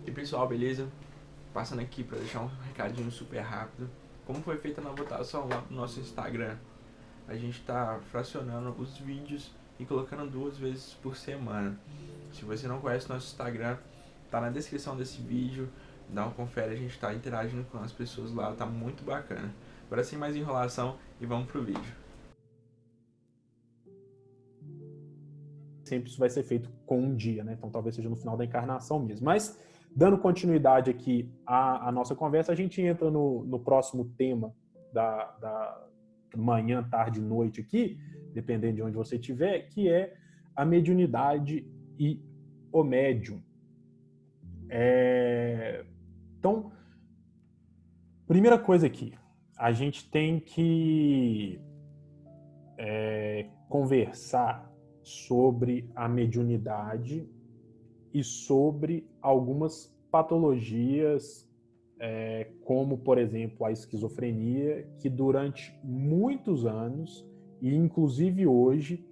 E pessoal, beleza? Passando aqui para deixar um recadinho super rápido. Como foi feita na votação lá no nosso Instagram, a gente está fracionando os vídeos e colocando 2 vezes por semana. Se você não conhece nosso Instagram, tá na descrição desse vídeo, dá uma confere, a gente está interagindo com as pessoas lá, tá muito bacana. Agora sem mais enrolação e vamos pro vídeo. Sempre isso vai ser feito com um dia, né? Então talvez seja no final da encarnação mesmo. Mas, dando continuidade aqui à nossa conversa, a gente entra no próximo tema da manhã, tarde, noite aqui, dependendo de onde você estiver, que é a mediunidade e o médium. Então, primeira coisa aqui, a gente tem que conversar sobre a mediunidade e sobre algumas patologias, como, por exemplo, a esquizofrenia, que durante muitos anos, e inclusive hoje,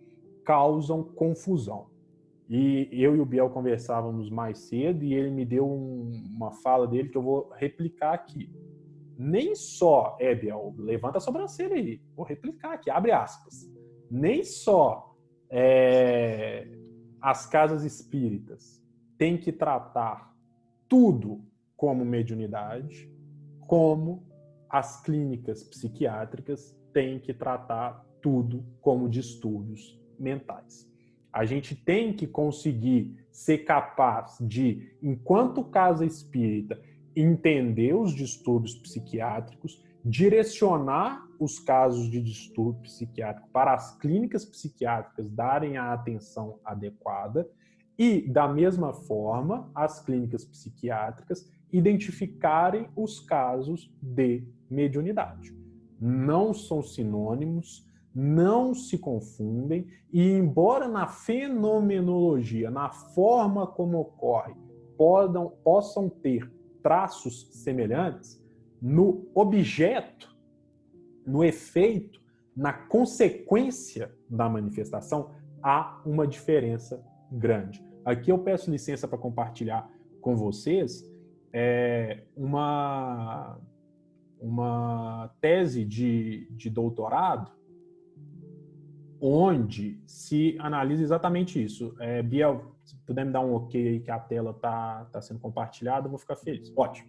causam confusão. E eu e o Biel conversávamos mais cedo e ele me deu uma fala dele que eu vou replicar aqui. Nem só, Biel, levanta a sobrancelha aí, vou replicar aqui, abre aspas. Nem só as casas espíritas têm que tratar tudo como mediunidade, como as clínicas psiquiátricas têm que tratar tudo como distúrbios mentais. A gente tem que conseguir ser capaz de, enquanto casa espírita, entender os distúrbios psiquiátricos, direcionar os casos de distúrbio psiquiátrico para as clínicas psiquiátricas darem a atenção adequada e, da mesma forma, as clínicas psiquiátricas identificarem os casos de mediunidade. Não são sinônimos, não se confundem e, embora na fenomenologia, na forma como ocorre, possam ter traços semelhantes, no objeto, no efeito, na consequência da manifestação, há uma diferença grande. Aqui eu peço licença para compartilhar com vocês uma tese de doutorado onde se analisa exatamente isso. Biel, se puder me dar um ok aí que a tela está sendo compartilhada, eu vou ficar feliz. Ótimo.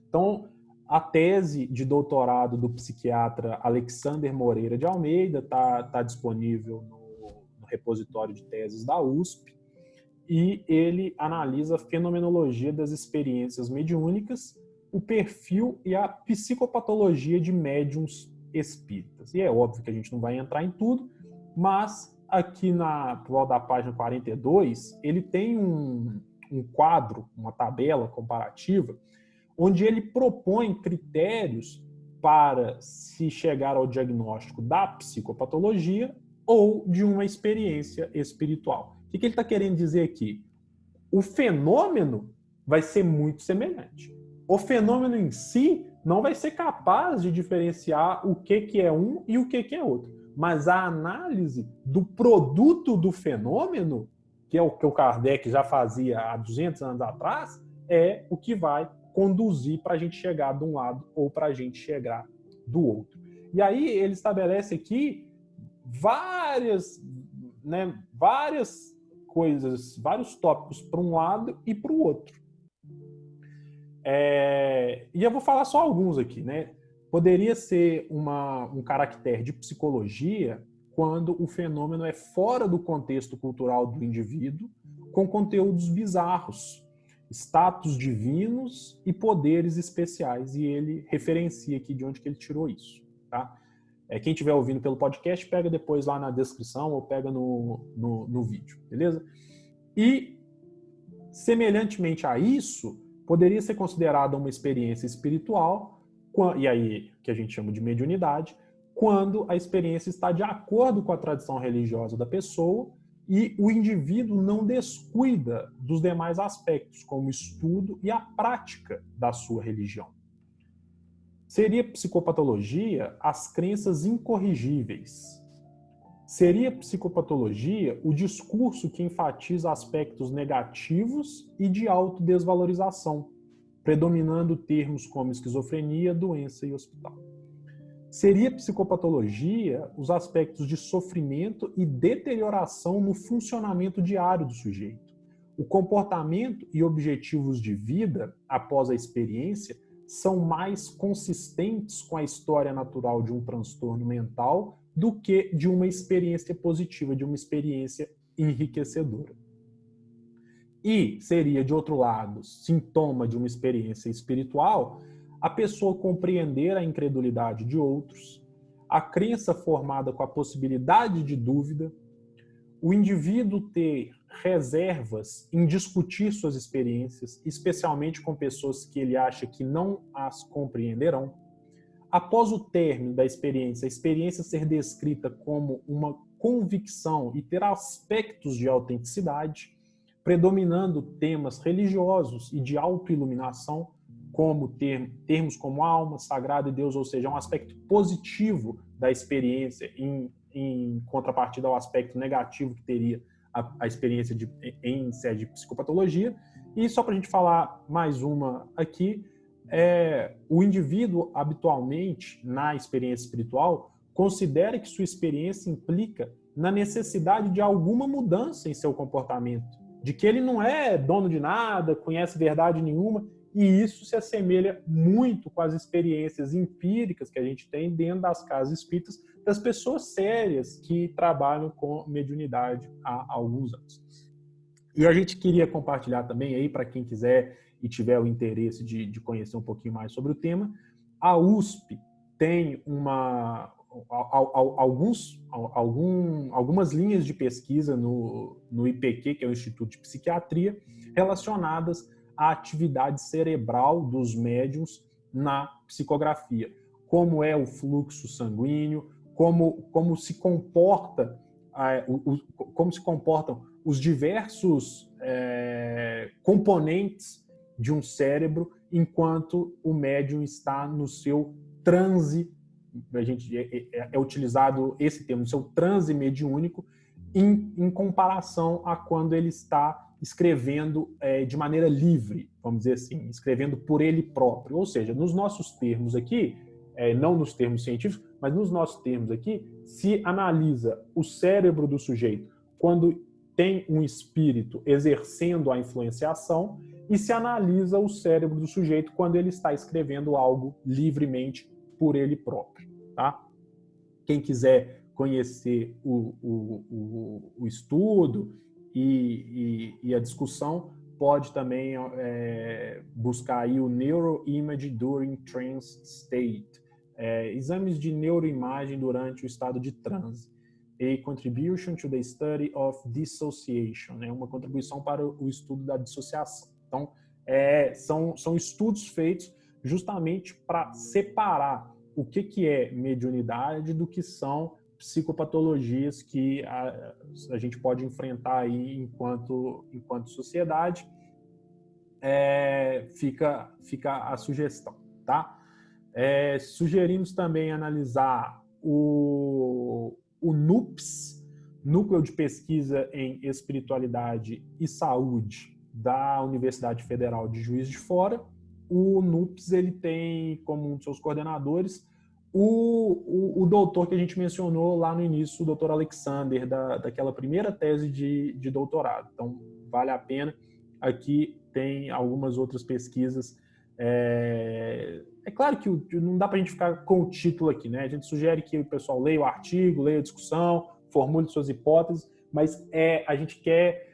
Então, a tese de doutorado do psiquiatra Alexander Moreira de Almeida está disponível no repositório de teses da USP e ele analisa a fenomenologia das experiências mediúnicas, o perfil e a psicopatologia de médiums espíritas. E é óbvio que a gente não vai entrar em tudo, mas aqui por volta da página 42, ele tem um quadro, uma tabela comparativa, onde ele propõe critérios para se chegar ao diagnóstico da psicopatologia ou de uma experiência espiritual. O que ele está querendo dizer aqui? O fenômeno vai ser muito semelhante. O fenômeno em si não vai ser capaz de diferenciar o que é um e o que é outro. Mas a análise do produto do fenômeno, que é o que o Kardec já fazia há 200 anos atrás, é o que vai conduzir para a gente chegar de um lado ou para a gente chegar do outro. E aí ele estabelece aqui várias coisas, vários tópicos para um lado e para o outro. E eu vou falar só alguns aqui, né? Poderia ser um caractere de psicologia quando o fenômeno é fora do contexto cultural do indivíduo, com conteúdos bizarros, status divinos e poderes especiais. E ele referencia aqui de onde que ele tirou isso. Tá? Quem estiver ouvindo pelo podcast, pega depois lá na descrição ou pega no vídeo, beleza? E, semelhantemente a isso, poderia ser considerada uma experiência espiritual, e aí que a gente chama de mediunidade, quando a experiência está de acordo com a tradição religiosa da pessoa e o indivíduo não descuida dos demais aspectos, como o estudo e a prática da sua religião. Seria psicopatologia as crenças incorrigíveis. Seria psicopatologia o discurso que enfatiza aspectos negativos e de autodesvalorização, predominando termos como esquizofrenia, doença e hospital. Seria psicopatologia os aspectos de sofrimento e deterioração no funcionamento diário do sujeito. O comportamento e objetivos de vida, após a experiência, são mais consistentes com a história natural de um transtorno mental do que de uma experiência positiva, de uma experiência enriquecedora. E seria, de outro lado, sintoma de uma experiência espiritual, a pessoa compreender a incredulidade de outros, a crença formada com a possibilidade de dúvida, o indivíduo ter reservas em discutir suas experiências, especialmente com pessoas que ele acha que não as compreenderão. Após o término da experiência, a experiência ser descrita como uma convicção e ter aspectos de autenticidade, predominando temas religiosos e de autoiluminação, como termos como alma, sagrado e Deus, ou seja, um aspecto positivo da experiência em contrapartida ao aspecto negativo que teria a experiência em sede de psicopatologia. E só para a gente falar mais uma aqui, o indivíduo habitualmente, na experiência espiritual, considera que sua experiência implica na necessidade de alguma mudança em seu comportamento, de que ele não é dono de nada, conhece verdade nenhuma, e isso se assemelha muito com as experiências empíricas que a gente tem dentro das casas espíritas, das pessoas sérias que trabalham com mediunidade há alguns anos. E a gente queria compartilhar também aí, para quem quiser e tiver o interesse de conhecer um pouquinho mais sobre o tema, a USP tem algumas linhas de pesquisa no IPQ, que é o Instituto de Psiquiatria, relacionadas à atividade cerebral dos médiuns na psicografia. Como é o fluxo sanguíneo, como se comportam os diversos componentes de um cérebro enquanto o médium está no seu transe. A gente é utilizado esse termo, no seu transe mediúnico, em comparação a quando ele está escrevendo de maneira livre, vamos dizer assim, escrevendo por ele próprio. Ou seja, nos nossos termos aqui, não nos termos científicos, mas nos nossos termos aqui, se analisa o cérebro do sujeito quando tem um espírito exercendo a influenciação e se analisa o cérebro do sujeito quando ele está escrevendo algo livremente por ele próprio. Tá? Quem quiser conhecer o estudo e a discussão, pode também buscar aí o Neuroimage During Trance State, exames de neuroimagem durante o estado de transe. A Contribution to the Study of Dissociation, uma contribuição para o estudo da dissociação. Então, são estudos feitos justamente para separar o que é mediunidade do que são psicopatologias que a gente pode enfrentar aí enquanto sociedade. Fica a sugestão, tá? Sugerimos também analisar o NUPS, Núcleo de Pesquisa em Espiritualidade e Saúde da Universidade Federal de Juiz de Fora. O NUPS ele tem como um de seus coordenadores o doutor que a gente mencionou lá no início, o doutor Alexander, daquela primeira tese de doutorado. Então, vale a pena. Aqui tem algumas outras pesquisas. É claro que não dá para a gente ficar com o título aqui, né? A gente sugere que o pessoal leia o artigo, leia a discussão, formule suas hipóteses, mas a gente quer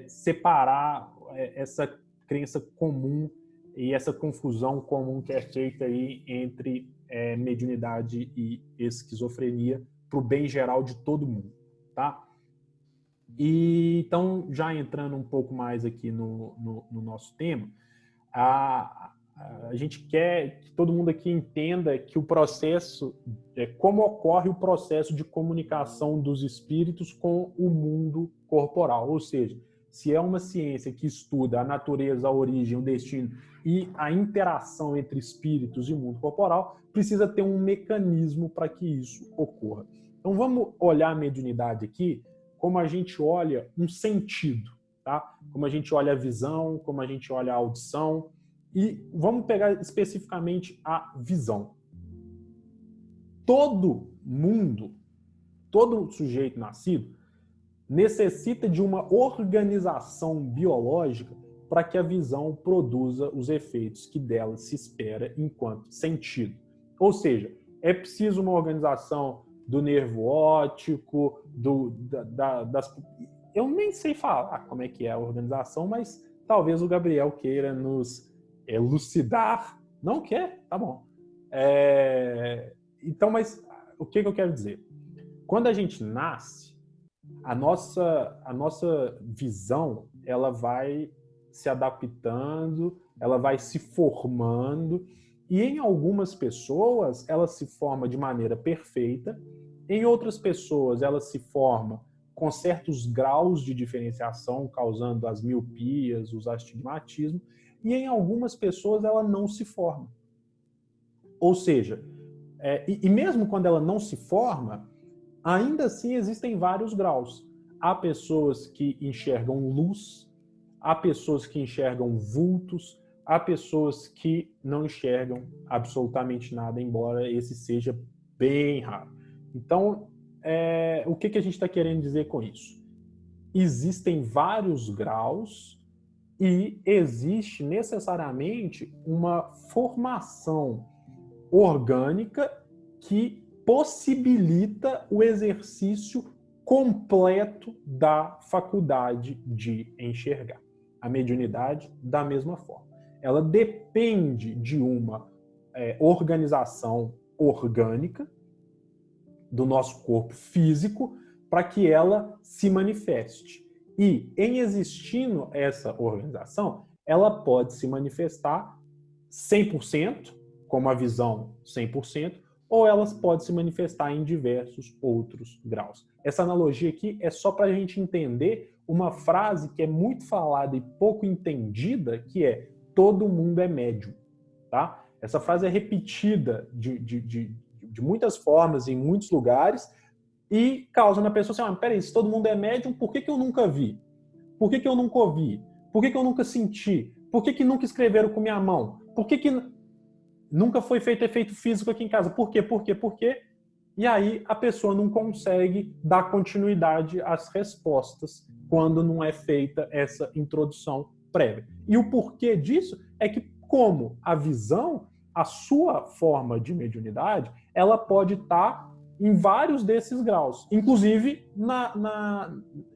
separar essa crença comum e essa confusão comum que é feita aí entre mediunidade e esquizofrenia para o bem geral de todo mundo, tá? E então, já entrando um pouco mais aqui no nosso tema, a gente quer que todo mundo aqui entenda que o processo, como ocorre o processo de comunicação dos espíritos com o mundo corporal, ou seja, se é uma ciência que estuda a natureza, a origem, o destino e a interação entre espíritos e mundo corporal, precisa ter um mecanismo para que isso ocorra. Então vamos olhar a mediunidade aqui como a gente olha um sentido, tá? Como a gente olha a visão, como a gente olha a audição. E vamos pegar especificamente a visão. Todo mundo, todo sujeito nascido, necessita de uma organização biológica para que a visão produza os efeitos que dela se espera enquanto sentido. Ou seja, é preciso uma organização do nervo óptico, das... Eu nem sei falar como é que é a organização, mas talvez o Gabriel queira nos elucidar. Não quer? Tá bom. Então, mas o que eu quero dizer? Quando a gente nasce, a nossa visão, ela vai se adaptando, ela vai se formando, e em algumas pessoas ela se forma de maneira perfeita, em outras pessoas ela se forma com certos graus de diferenciação, causando as miopias, os astigmatismos, e em algumas pessoas ela não se forma. Ou seja, e mesmo quando ela não se forma, ainda assim existem vários graus. Há pessoas que enxergam luz, há pessoas que enxergam vultos, há pessoas que não enxergam absolutamente nada, embora esse seja bem raro. Então, o que a gente está querendo dizer com isso? Existem vários graus e existe necessariamente uma formação orgânica que possibilita o exercício completo da faculdade de enxergar. A mediunidade, da mesma forma. Ela depende de uma organização orgânica do nosso corpo físico para que ela se manifeste. E, em existindo essa organização, ela pode se manifestar 100%, como a visão 100%, ou elas podem se manifestar em diversos outros graus. Essa analogia aqui é só para a gente entender uma frase que é muito falada e pouco entendida, que é todo mundo é médium. Tá? Essa frase é repetida de muitas formas, em muitos lugares, e causa na pessoa assim, peraí, se todo mundo é médium, por que eu nunca vi? Por que eu nunca ouvi? Por que eu nunca senti? Por que nunca escreveram com minha mão? Por que nunca foi feito efeito físico aqui em casa? Por quê? Por quê? Por quê? E aí a pessoa não consegue dar continuidade às respostas quando não é feita essa introdução prévia. E o porquê disso é que, como a visão, a sua forma de mediunidade, ela pode estar em vários desses graus, inclusive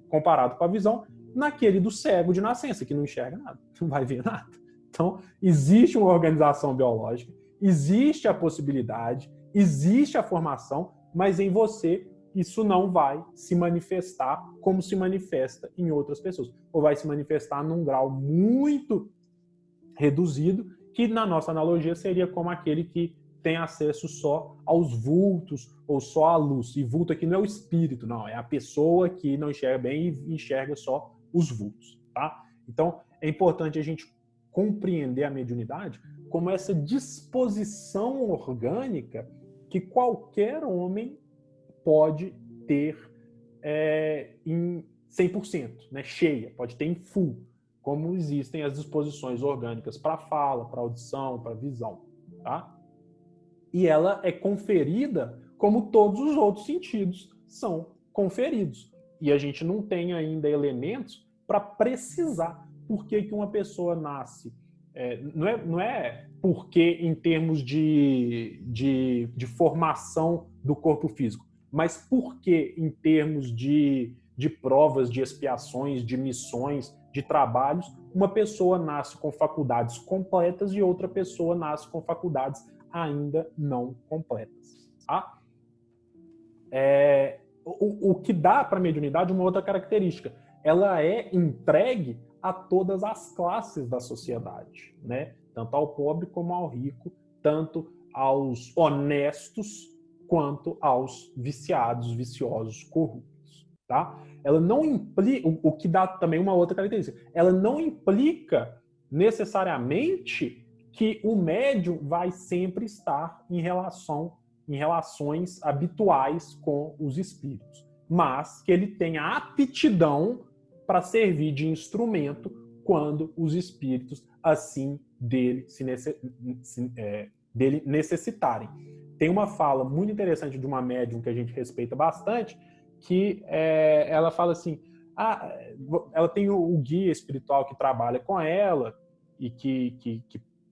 comparado com a visão, naquele do cego de nascença, que não enxerga nada, não vai ver nada. Então, existe uma organização biológica, existe a possibilidade, existe a formação, mas em você isso não vai se manifestar como se manifesta em outras pessoas. Ou vai se manifestar num grau muito reduzido, que na nossa analogia seria como aquele que tem acesso só aos vultos ou só à luz. E vulto aqui não é o espírito, não. É a pessoa que não enxerga bem e enxerga só os vultos. Tá? Então, é importante a gente compreender a mediunidade como essa disposição orgânica que qualquer homem pode ter em 100%, né, cheia, pode ter em full, como existem as disposições orgânicas para fala, para audição, para visão. Tá? E ela é conferida como todos os outros sentidos são conferidos. E a gente não tem ainda elementos para precisar por que uma pessoa nasce. Não é porque em termos de formação do corpo físico, mas porque em termos de provas, de expiações, de missões, de trabalhos, uma pessoa nasce com faculdades completas e outra pessoa nasce com faculdades ainda não completas. Tá? O que dá para a mediunidade uma outra característica. Ela é entregue a todas as classes da sociedade, né? Tanto ao pobre como ao rico, tanto aos honestos quanto aos viciados, viciosos, corruptos. Tá? Ela não implica, o que dá também uma outra característica, ela não implica necessariamente que o médium vai sempre estar em relação em relações habituais com os espíritos, mas que ele tem a aptidão para servir de instrumento quando os espíritos assim dele necessitarem. Tem uma fala muito interessante de uma médium que a gente respeita bastante, que ela fala assim, ela tem o guia espiritual que trabalha com ela e que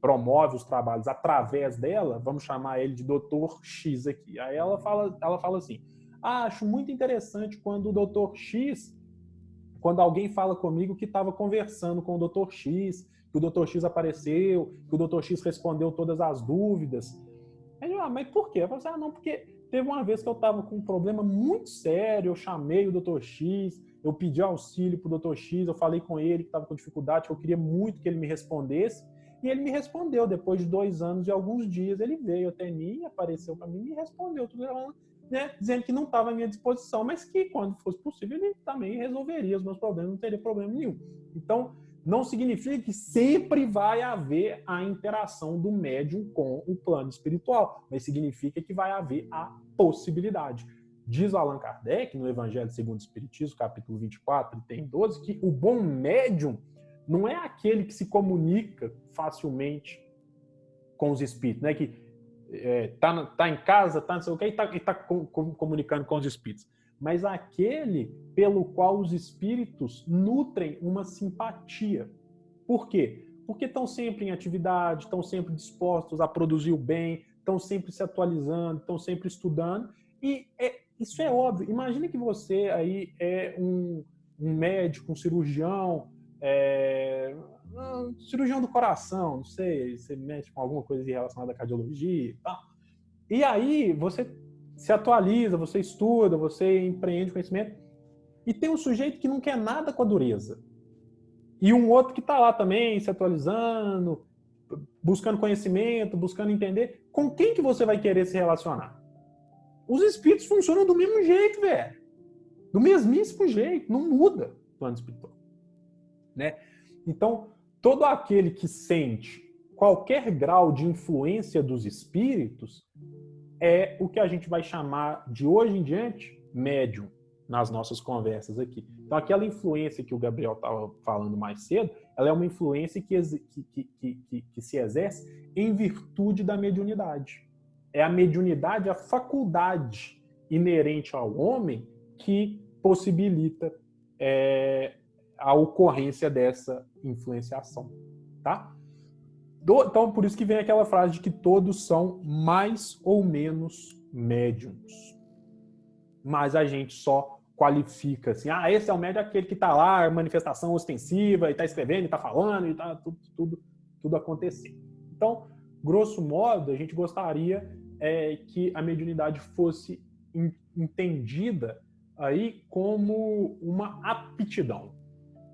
promove os trabalhos através dela, vamos chamar ele de Dr. X aqui. Aí ela fala assim, acho muito interessante quando o Dr. X, quando alguém fala comigo que estava conversando com o Dr. X, que o Dr. X apareceu, que o Dr. X respondeu todas as dúvidas. Aí eu, mas por quê? Eu falei assim, não, porque teve uma vez que eu estava com um problema muito sério, eu chamei o Dr. X, eu pedi auxílio para o Dr. X, eu falei com ele que estava com dificuldade, que eu queria muito que ele me respondesse, e ele me respondeu, depois de 2 anos e alguns dias, ele veio até mim, apareceu para mim e me respondeu, tudo, né, dizendo que não estava à minha disposição, mas que quando fosse possível ele também resolveria os meus problemas, não teria problema nenhum. Então, não significa que sempre vai haver a interação do médium com o plano espiritual, mas significa que vai haver a possibilidade. Diz Allan Kardec, no Evangelho segundo o Espiritismo, capítulo 24, item 12, que o bom médium não é aquele que se comunica facilmente com os espíritos, né? Que tá em casa, tá não sei o quê, e tá comunicando com os espíritos. Mas aquele pelo qual os espíritos nutrem uma simpatia. Por quê? Porque estão sempre em atividade, estão sempre dispostos a produzir o bem, estão sempre se atualizando, estão sempre estudando. E isso é óbvio. Imagina que você aí é um médico, um cirurgião, cirurgião do coração, não sei, você mexe com alguma coisa relacionada à cardiologia e tal. E aí você se atualiza, você estuda, você empreende conhecimento, e tem um sujeito que não quer nada com a dureza. E um outro que está lá também, se atualizando, buscando conhecimento, buscando entender. Com quem que você vai querer se relacionar? Os espíritos funcionam do mesmo jeito, velho. Do mesmíssimo jeito, não muda o plano espiritual. Né? Então, todo aquele que sente qualquer grau de influência dos espíritos é o que a gente vai chamar, de hoje em diante, médium, nas nossas conversas aqui. Então, aquela influência que o Gabriel estava falando mais cedo, ela é uma influência que se exerce em virtude da mediunidade. É a mediunidade, a faculdade inerente ao homem que possibilita a ocorrência dessa influenciação. Tá? Então, por isso que vem aquela frase de que todos são mais ou menos médiums. Mas a gente só qualifica assim, esse é o médium, aquele que está lá, manifestação ostensiva, e está escrevendo, e está falando, e está tudo acontecendo. Então, grosso modo, a gente gostaria que a mediunidade fosse entendida aí como uma aptidão,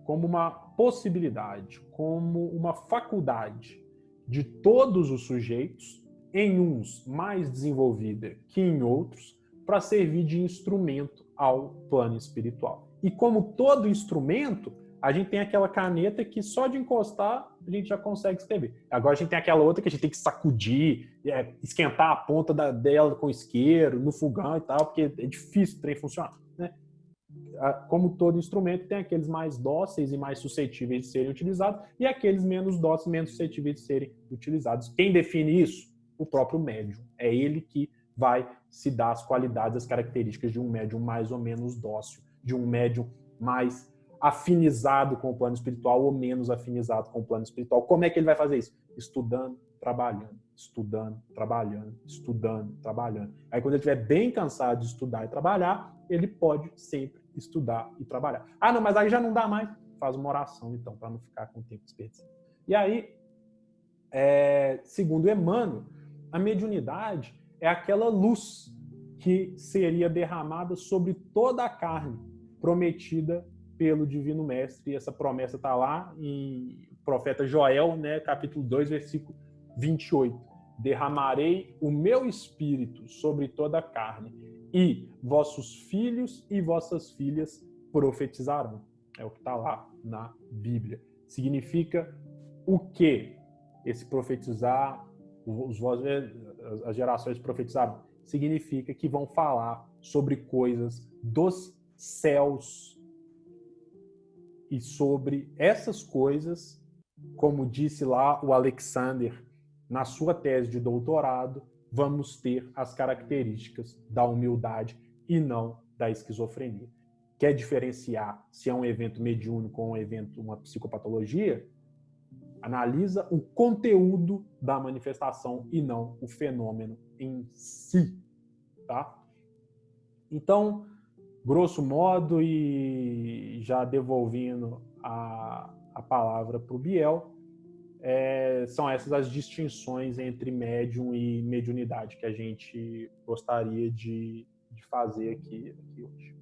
como uma possibilidade, como uma faculdade de todos os sujeitos, em uns mais desenvolvida que em outros, para servir de instrumento ao plano espiritual. E como todo instrumento, a gente tem aquela caneta que só de encostar a gente já consegue escrever. Agora a gente tem aquela outra que a gente tem que sacudir, esquentar a ponta dela com isqueiro, no fogão e tal, porque é difícil o trem funcionar. Né? Como todo instrumento, tem aqueles mais dóceis e mais suscetíveis de serem utilizados e aqueles menos dóceis e menos suscetíveis de serem utilizados. Quem define isso? O próprio médium. É ele que vai se dar as qualidades, as características de um médium mais ou menos dócil, de um médium mais afinizado com o plano espiritual ou menos afinizado com o plano espiritual. Como é que ele vai fazer isso? Estudando, trabalhando, estudando, trabalhando, estudando, trabalhando. Aí quando ele estiver bem cansado de estudar e trabalhar, ele pode sempre estudar e trabalhar. Não, mas aí já não dá mais. Faz uma oração, então, para não ficar com o tempo desperdiçado. E aí, segundo Emmanuel, a mediunidade é aquela luz que seria derramada sobre toda a carne, prometida pelo Divino Mestre. E essa promessa está lá em profeta Joel, né, capítulo 2, versículo 28. Derramarei o meu espírito sobre toda a carne, e vossos filhos e vossas filhas profetizarão. É o que está lá na Bíblia. Significa o quê? Esse profetizar, as gerações profetizaram. significa que vão falar sobre coisas dos céus. E sobre essas coisas, como disse lá o Alexander na sua tese de doutorado, vamos ter as características da humildade e não da esquizofrenia. Quer diferenciar se é um evento mediúnico ou um evento, uma psicopatologia? Analisa o conteúdo da manifestação e não o fenômeno em si, tá? Então, grosso modo, e já devolvendo a palavra para o Biel, são essas as distinções entre médium e mediunidade que a gente gostaria de fazer aqui hoje.